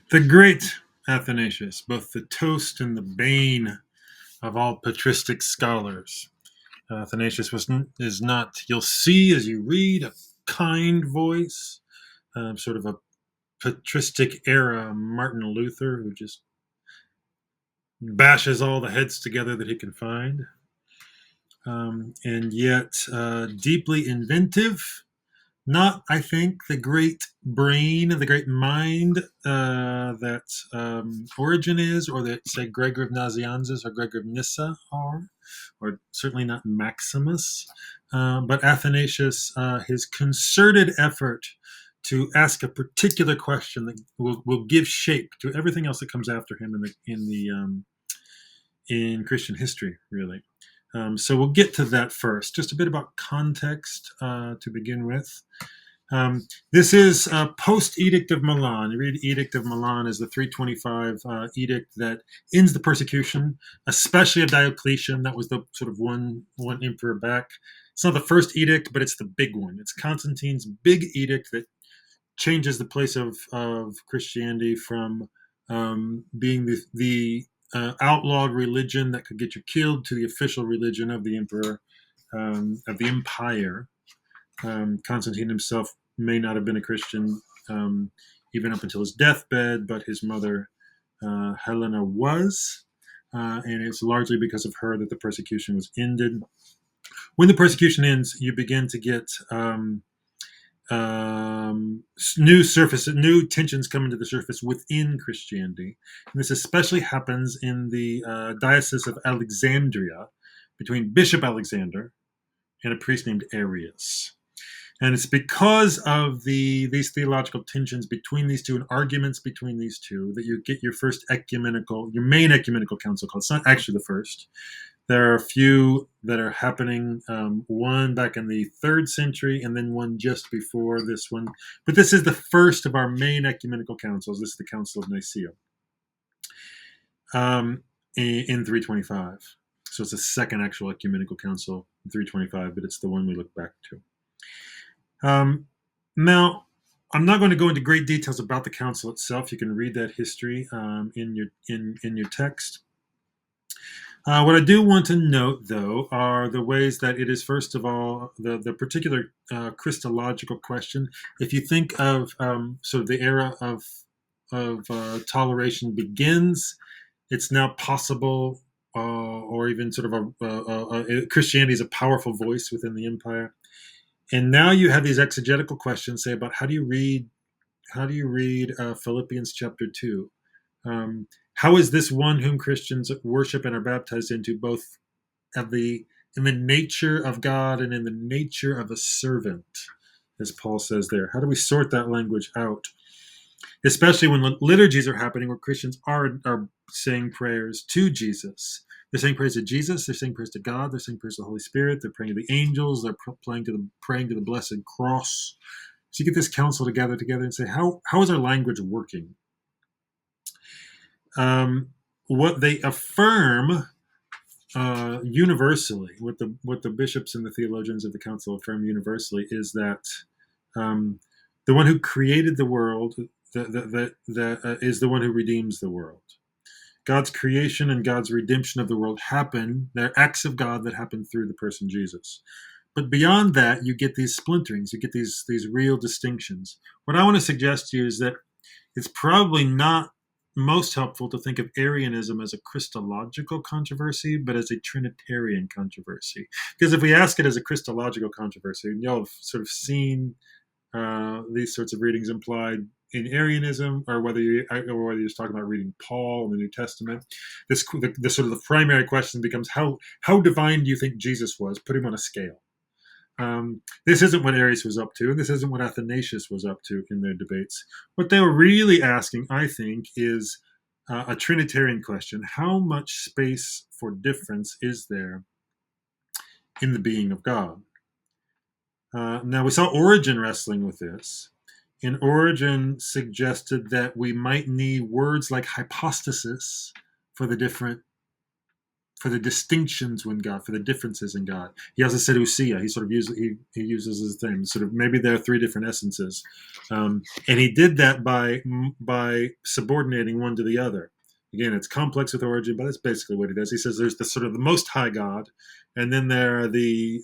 The great Athanasius, both the toast and the bane of all patristic scholars. Athanasius is not, you'll see as you read, a kind voice, sort of a patristic era Martin Luther who just bashes all the heads together that he can find. And yet deeply inventive. Not, I think, the great brain, the great mind that Origen is, or that, say, Gregor of Nazianzus or Gregor of Nyssa are, or certainly not Maximus. But Athanasius, his concerted effort to ask a particular question that will give shape to everything else that comes after him in Christian history, really. So we'll get to that first. Just a bit about context to begin with. This is post Edict of Milan. You read Edict of Milan as the 325 edict that ends the persecution, especially of Diocletian. That was the sort of one emperor back. It's not the first edict, but it's the big one. It's Constantine's big edict that changes the place of Christianity from being the outlawed religion that could get you killed to the official religion of the emperor, of the empire. Constantine himself may not have been a Christian even up until his deathbed, but his mother, Helena, was. And it's largely because of her that the persecution was ended. When the persecution ends, you begin to get new tensions come into the surface within Christianity. And this especially happens in the Diocese of Alexandria between Bishop Alexander and a priest named Arius. And it's because of these theological tensions between these two and arguments between these two that you get your main ecumenical council called. It's not actually the first. There are a few that are happening, one back in the 3rd century and then one just before this one. But this is the first of our main ecumenical councils. This is the Council of Nicaea in 325. So it's the second actual ecumenical council in 325, but it's the one we look back to. Now, I'm not going to go into great details about the council itself. You can read that history in your text. What I do want to note, though, are the ways that it is, first of all, the particular Christological question. If you think of sort of the era of toleration begins, it's now possible, or even sort of Christianity is a powerful voice within the empire. And now you have these exegetical questions, say, about how do you read Philippians chapter 2? How is this one whom Christians worship and are baptized into both in the nature of God and in the nature of a servant, as Paul says there? How do we sort that language out? Especially when liturgies are happening where Christians are saying prayers to Jesus. They're saying prayers to Jesus. They're saying prayers to God. They're saying prayers to the Holy Spirit. They're praying to the angels. They're praying to the blessed cross. So you get this council to gather together and say, how is our language working? What they affirm universally, what the bishops and the theologians of the council affirm universally, is that the one who created the world is the one who redeems the world. God's creation and God's redemption of the world happen. They're acts of God that happen through the person Jesus. But beyond that, you get these splinterings. You get these real distinctions. What I want to suggest to you is that it's probably not most helpful to think of Arianism as a Christological controversy, but as a Trinitarian controversy. Because if we ask it as a Christological controversy, and you'll have sort of seen these sorts of readings implied in Arianism, or whether you're just talking about reading Paul in the New Testament, the sort of the primary question becomes how divine do you think Jesus was? Put him on a scale. This isn't what Arius was up to, and this isn't what Athanasius was up to in their debates. What they were really asking, I think, is a Trinitarian question. How much space for difference is there in the being of God? Now, we saw Origen wrestling with this, and Origen suggested that we might need words like hypostasis for the different for the distinctions in God, for the differences in God. He also said ousia. He sort of uses his thing. Sort of maybe there are three different essences, and he did that by subordinating one to the other. Again, it's complex with origin, but that's basically what he does. He says there's the sort of the Most High God, and then there are the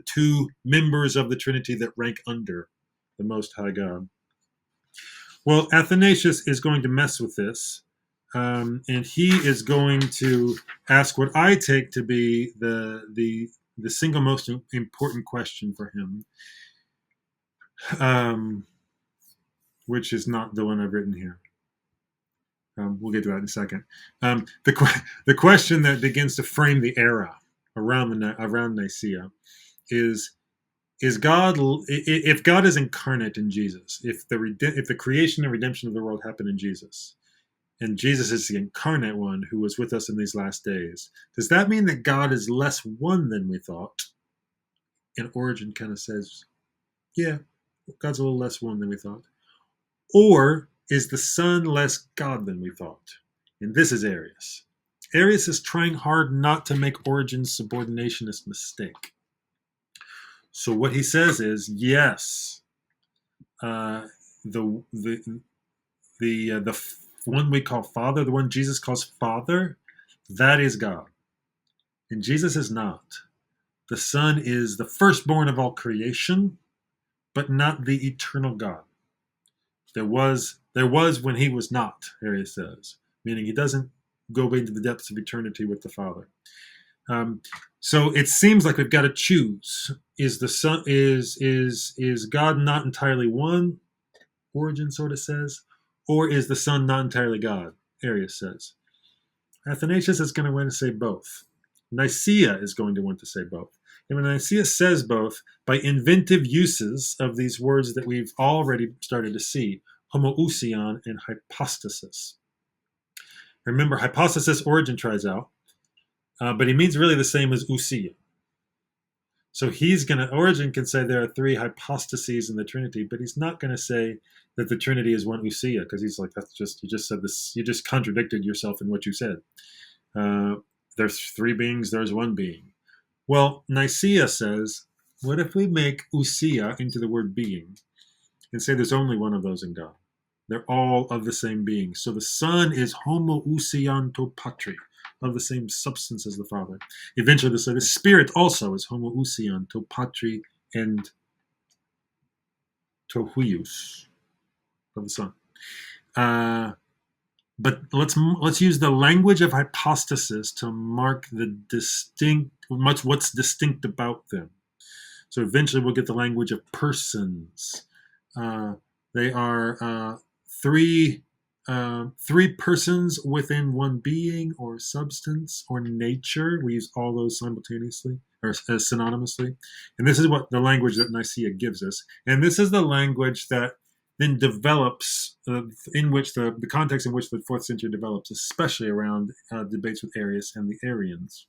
two members of the Trinity that rank under the Most High God. Well, Athanasius is going to mess with this, and he is going to ask what I take to be the single most important question for him, which is not the one I've written here. We'll get to that in a second. The question that begins to frame the era around Nicaea is God, if God is incarnate in Jesus, if the creation and redemption of the world happened in Jesus, and Jesus is the incarnate one who was with us in these last days, does that mean that God is less one than we thought? And Origen kind of says, yeah, God's a little less one than we thought. Or is the Son less God than we thought? And this is Arius. Arius is trying hard not to make Origen's subordinationist mistake. So what he says is, yes, the one we call Father, the one Jesus calls Father, that is God. And Jesus is not. The Son is the firstborn of all creation, but not the eternal God. There was when he was not, Arius says, meaning he doesn't go into the depths of eternity with the Father. So it seems like we've got to choose: is the Son is God not entirely one? Origen sort of says, or is the Son not entirely God? Arius says. Athanasius is going to want to say both. Nicaea is going to want to say both. And when Nicaea says both, by inventive uses of these words that we've already started to see, homoousion and hypostasis. Remember, hypostasis Origen tries out, but he means really the same as ousia. So Origen can say there are three hypostases in the Trinity, but he's not going to say that the Trinity is one ousia, because he's like, you just said this, you just contradicted yourself in what you said. There's three beings, there's one being. Well, Nicaea says, what if we make ousia into the word being and say there's only one of those in God? They're all of the same being. So the Son is homoousian to patri, of the same substance as the Father. Eventually, the Spirit also is homoousian to patri and to huios, of the Son. But let's use the language of hypostasis to mark what's distinct about them. So eventually we'll get the language of persons. They are three persons within one being or substance or nature. We use all those simultaneously or synonymously. And this is what the language that Nicaea gives us. And this is the language that then develops, in which the context in which the 4th century develops, especially around debates with Arius and the Arians.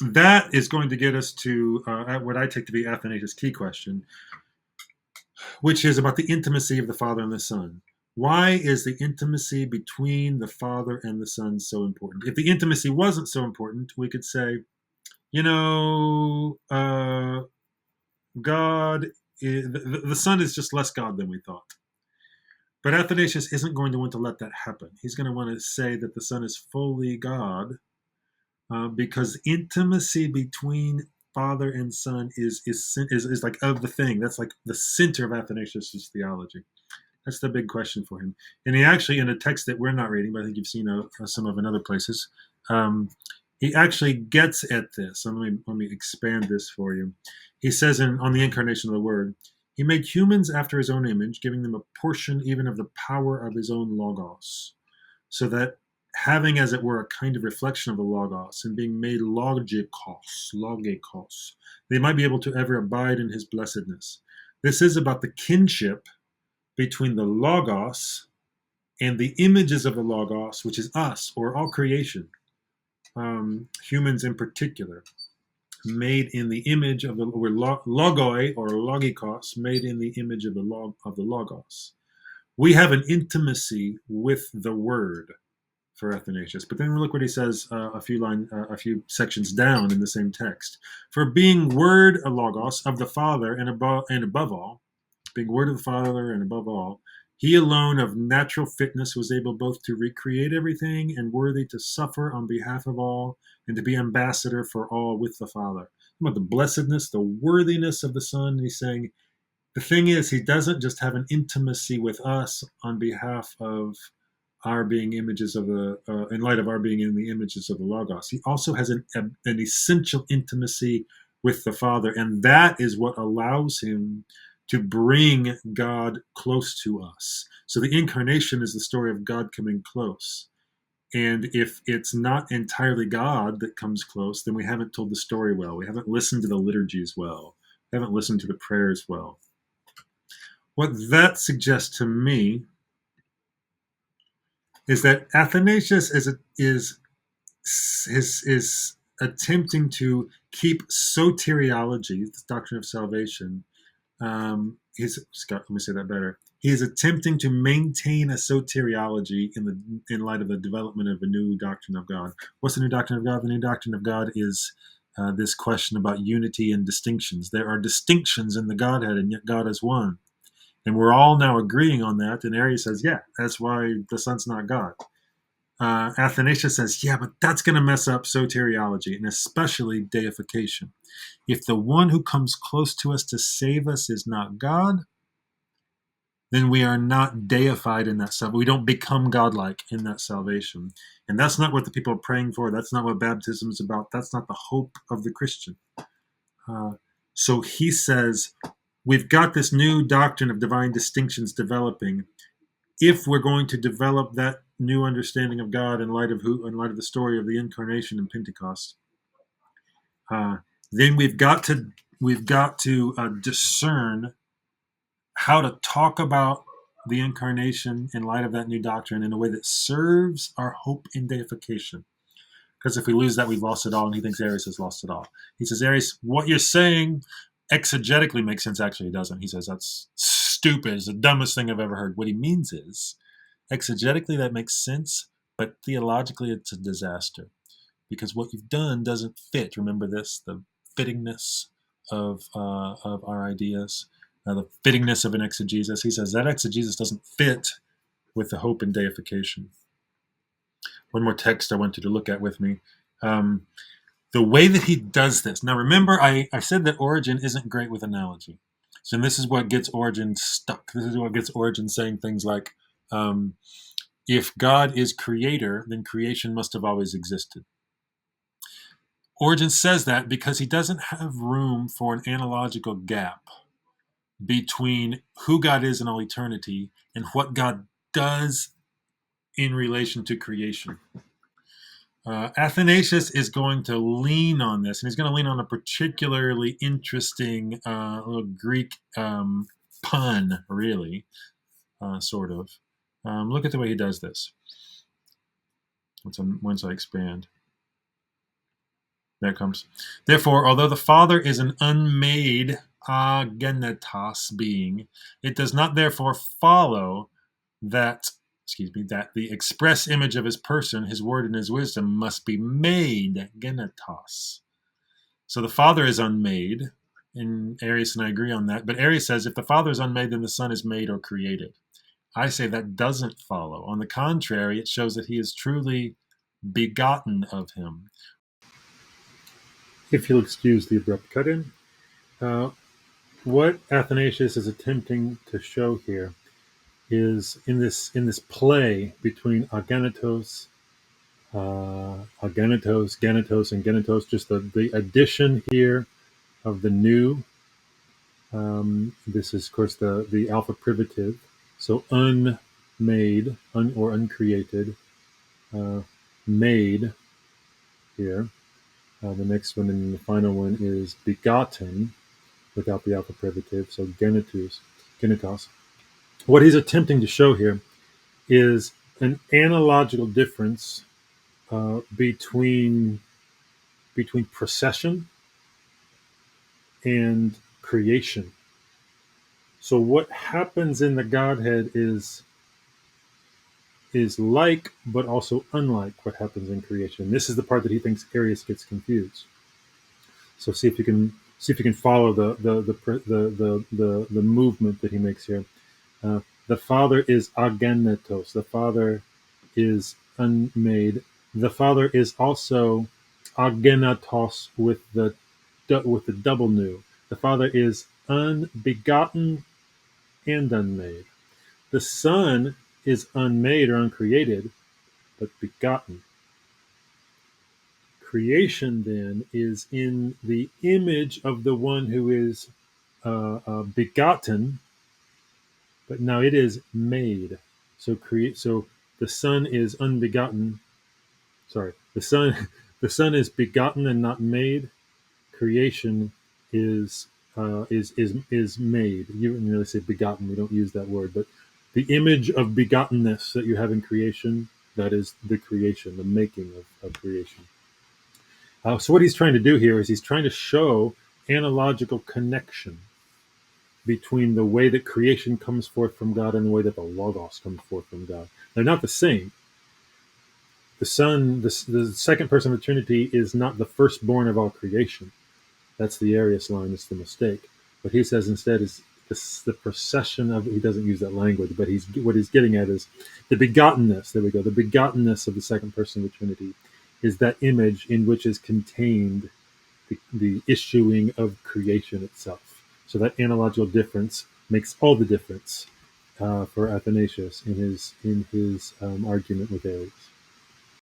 That is going to get us to what I take to be Athanasius' key question, which is about the intimacy of the Father and the Son. Why is the intimacy between the Father and the Son so important? If the intimacy wasn't so important, we could say, God, the Son is just less God than we thought. But Athanasius isn't going to want to let that happen. He's going to want to say that the Son is fully God, because intimacy between Father and Son is like of the thing. That's like the center of Athanasius' theology. That's the big question for him. And he actually, in a text that we're not reading, but I think you've seen some of in other places, he actually gets at this. Let me expand this for you. He says on the incarnation of the Word, he made humans after his own image, giving them a portion even of the power of his own logos, so that having, as it were, a kind of reflection of the logos and being made logikos, they might be able to ever abide in his blessedness. This is about the kinship between the logos and the images of the logos, which is us, or all creation, humans in particular, made in the image of logoi or logikos, made in the image of the logos. We have an intimacy with the Word for Athanasius. But then look what he says a few sections down in the same text. For being Word, a logos, of the Father, and above all, being Word of the Father and above all, he alone of natural fitness was able both to recreate everything and worthy to suffer on behalf of all and to be ambassador for all with the Father. About the blessedness, the worthiness of the Son, he's saying the thing is, he doesn't just have an intimacy with us on behalf of our being images of the, in light of our being in the images of the Logos. He also has an essential intimacy with the Father, and that is what allows him to bring God close to us. So the incarnation is the story of God coming close. And if it's not entirely God that comes close, then we haven't told the story well. We haven't listened to the liturgies well. We haven't listened to the prayers well. What that suggests to me is that Athanasius is attempting to keep soteriology, the doctrine of salvation. Let me say that better. He is attempting to maintain a soteriology in light of the development of a new doctrine of God. What's the new doctrine of God? The new doctrine of God is this question about unity and distinctions. There are distinctions in the Godhead, and yet God is one. And we're all now agreeing on that. And Arius says, yeah, that's why the Son's not God. Athanasius says, yeah, but that's going to mess up soteriology, and especially deification. If the one who comes close to us to save us is not God, then we are not deified in that salvation. We don't become godlike in that salvation. And that's not what the people are praying for. That's not what baptism is about. That's not the hope of the Christian. So he says, we've got this new doctrine of divine distinctions developing. If we're going to develop that new understanding of God in light of the story of the incarnation and Pentecost, then we've got to discern how to talk about the incarnation in light of that new doctrine in a way that serves our hope in deification. Because if we lose that, we've lost it all, and he thinks Arius has lost it all. He says, Arius, what you're saying exegetically makes sense. Actually, it doesn't. He says, that's stupid. It's the dumbest thing I've ever heard. What he means is, exegetically, that makes sense, but theologically, it's a disaster. Because what you've done doesn't fit. Remember this, the fittingness of our ideas, the fittingness of an exegesis. He says that exegesis doesn't fit with the hope in deification. One more text I want you to look at with me. The way that he does this. Now, remember, I said that Origen isn't great with analogy. So this is what gets Origen stuck. This is what gets Origen saying things like, if God is creator, then creation must have always existed. Origen says that because he doesn't have room for an analogical gap between who God is in all eternity and what God does in relation to creation. Athanasius is going to lean on this, and he's going to lean on a particularly interesting little Greek pun, really, sort of. Look at the way he does this. Once I expand. There it comes. Therefore, although the Father is an unmade agenetos being, it does not therefore follow that the express image of his person, his word, and his wisdom must be made genetos. So the Father is unmade, and Arius and I agree on that. But Arius says if the Father is unmade, then the Son is made or created. I say that doesn't follow. On the contrary, it shows that he is truly begotten of him. If you'll excuse the abrupt cut-in, what Athanasius is attempting to show here is in this play between agenetos, genetos, and genetos, just the addition here of the new. This is, of course, the alpha privative, so unmade, or uncreated, made here. The next one and the final one is begotten, without the alpha privative, so genetos. What he's attempting to show here is an analogical difference between procession and creation. So what happens in the Godhead is like, but also unlike what happens in creation. This is the part that he thinks Arius gets confused. So see if you can follow the movement that he makes here. The Father is agenetos. The Father is unmade. The Father is also agenatos with the double nu. The Father is unbegotten and unmade. The Son is unmade or uncreated, but begotten. Creation then is in the image of the one who is begotten, but now it is made. So the Son is unbegotten. Sorry, the Son is begotten and not made. Creation is made. You wouldn't really say begotten. We don't use that word, but the image of begottenness that you have in creation, that is the creation, the making of creation. So what he's trying to do here is he's trying to show analogical connection between the way that creation comes forth from God and the way that the Logos comes forth from God. They're not the same. The Son, the second person of the Trinity, is not the firstborn of all creation. That's the Arius line. It's the mistake. What he says instead is the procession of. He doesn't use that language, but what he's getting at is the begottenness. There we go. The begottenness of the second person of the Trinity is that image in which is contained the issuing of creation itself. So that analogical difference makes all the difference for Athanasius in his argument with Arius.